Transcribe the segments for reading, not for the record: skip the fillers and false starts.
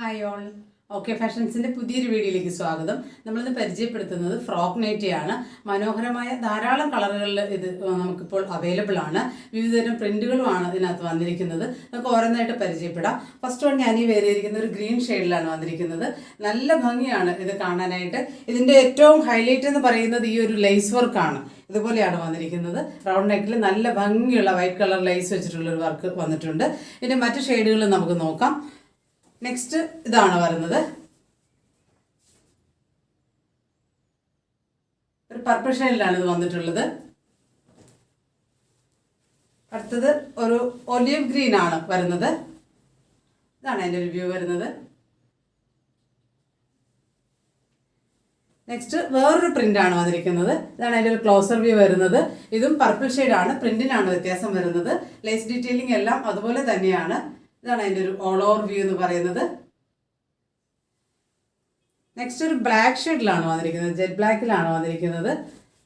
Hi all. Okay ഫാഷൻസിൻ്റെ പുതിയൊരു വീഡിയോയിലേക്ക് സ്വാഗതം. നമ്മളിന്ന് പരിചയപ്പെടുത്തുന്നത് ഫ്രോക്ക് നൈറ്റിയാണ്. മനോഹരമായ ധാരാളം കളറുകളിൽ ഇത് നമുക്കിപ്പോൾ അവൈലബിൾ ആണ്. വിവിധതരം പ്രിൻറ്റുകളുമാണ് ഇതിനകത്ത് വന്നിരിക്കുന്നത്. നമുക്ക് ഓരോന്നായിട്ട് പരിചയപ്പെടാം. ഫസ്റ്റ് വൺ ഞാൻ ഈ വേറിയിരിക്കുന്ന ഒരു ഗ്രീൻ ഷെയ്ഡിലാണ് വന്നിരിക്കുന്നത്. നല്ല ഭംഗിയാണ് ഇത് കാണാനായിട്ട്. ഇതിൻ്റെ ഏറ്റവും ഹൈലൈറ്റ് എന്ന് പറയുന്നത് ഈ ഒരു ലേസ് വർക്കാണ്. ഇതുപോലെയാണ് വന്നിരിക്കുന്നത്. റൗണ്ട് നെക്കിൽ നല്ല ഭംഗിയുള്ള വൈറ്റ് കളർ ലേസ് വെച്ചിട്ടുള്ളൊരു വർക്ക് വന്നിട്ടുണ്ട്. ഇതിൻ്റെ മറ്റ് ഷെയ്ഡുകൾ നമുക്ക് നോക്കാം. നെക്സ്റ്റ് ഇതാണ് വരുന്നത്. ഒരു പർപ്പിൾ ഷെയ്ഡിലാണ് ഇത് വന്നിട്ടുള്ളത്. അടുത്തത് ഒരു ഒലിവ് ഗ്രീൻ ആണ് വരുന്നത്. ഇതാണ് അതിൻ്റെ ഒരു വ്യൂ വരുന്നത്. നെക്സ്റ്റ് വേറൊരു പ്രിൻ്റാണ് വന്നിരിക്കുന്നത്. ഇതാണ് അതിൻ്റെ ഒരു ക്ലോസർ വ്യൂ വരുന്നത്. ഇതും പർപ്പിൾ ഷെയ്ഡാണ്. പ്രിൻറ്റിനാണ് വ്യത്യാസം വരുന്നത്. ലേസ് ഡീറ്റെയിലിംഗ് എല്ലാം അതുപോലെ തന്നെയാണ്. ഇതാണ് അതിൻ്റെ ഒരു ഓൾ ഓവർ വ്യൂ എന്ന് പറയുന്നത്. നെക്സ്റ്റ് ഒരു ബ്ലാക്ക് ഷെയ്ഡിലാണ് വന്നിരിക്കുന്നത്. ജെറ്റ് ബ്ലാക്കിലാണ് വന്നിരിക്കുന്നത്.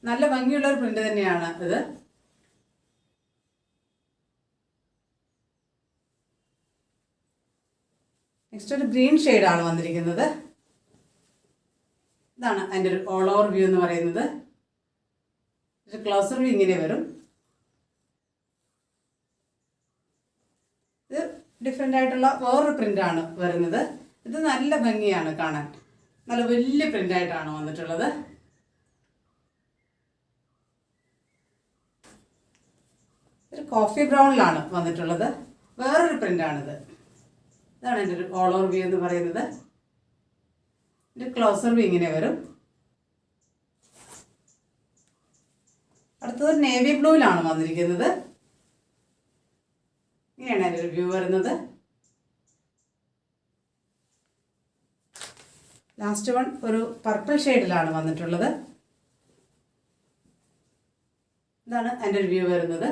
നല്ല ഭംഗിയുള്ള ഒരു പ്രിന്റ് തന്നെയാണ് ഇത്. നെക്സ്റ്റ് ഒരു ഗ്രീൻ ഷെയ്ഡാണ് വന്നിരിക്കുന്നത്. ഇതാണ് അതിൻ്റെ ഒരു ഓൾ ഓവർ വ്യൂ എന്ന് പറയുന്നത്. ഒരു ക്ലോസർ വ്യൂ ഇങ്ങനെ വരും. ഇത് ഡിഫറെൻ്റ് ആയിട്ടുള്ള വേറൊരു പ്രിൻ്റാണ് വരുന്നത്. ഇത് നല്ല ഭംഗിയാണ് കാണാൻ. നല്ല വലിയ പ്രിൻ്റായിട്ടാണ് വന്നിട്ടുള്ളത്. ഒരു കോഫി ബ്രൗണിലാണ് വന്നിട്ടുള്ളത്. വേറൊരു പ്രിൻ്റാണിത്. ഇതാണ് എൻ്റെ ഒരു ഓൾ ഓവർ വ്യൂ എന്ന് പറയുന്നത്. ഒരു ക്ലോസർ വ്യൂ ഇങ്ങനെ വരും. അടുത്തത് നേവി ബ്ലൂവിലാണ് വന്നിരിക്കുന്നത്. ഇങ്ങനെയാണ് അതിൻ്റെ ഒരു വ്യൂ വരുന്നത്. ലാസ്റ്റ് വൺ ഒരു പർപ്പിൾ ഷെയ്ഡിലാണ് വന്നിട്ടുള്ളത്. ഇതാണ് അതിൻ്റെ ഒരു വ്യൂ വരുന്നത്.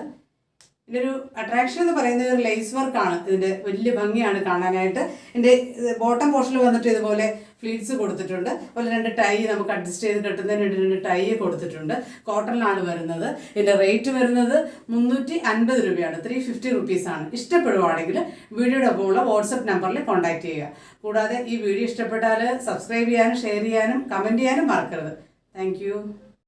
ഇതിൻ്റെ ഒരു അട്രാക്ഷൻ എന്ന് പറയുന്നത് ഒരു ലേസ് വർക്കാണ്. ഇതിൻ്റെ വലിയ ഭംഗിയാണ് കാണാനായിട്ട്. ഇതിൻ്റെ ബോട്ടം പോർഷനിൽ വന്നിട്ട് ഇതുപോലെ ഫ്ലീറ്റ്സ് കൊടുത്തിട്ടുണ്ട്. അതുപോലെ രണ്ട് ടൈ നമുക്ക് അഡ്ജസ്റ്റ് ചെയ്ത് കെട്ടുന്നതിന് വേണ്ടി രണ്ട് ടൈ കൊടുത്തിട്ടുണ്ട്. കോട്ടണിലാണ് വരുന്നത്. ഇതിൻ്റെ റേറ്റ് വരുന്നത് 350 രൂപയാണ്. 350 റുപ്പീസാണ്. ഇഷ്ടപ്പെടുവാണെങ്കിൽ വീഡിയോയുടെ ഒപ്പമുള്ള വാട്സപ്പ് നമ്പറിൽ കോൺടാക്ട് ചെയ്യുക. കൂടാതെ ഈ വീഡിയോ ഇഷ്ടപ്പെട്ടാൽ സബ്സ്ക്രൈബ് ചെയ്യാനും ഷെയർ ചെയ്യാനും കമൻറ്റ് ചെയ്യാനും മറക്കരുത്. താങ്ക്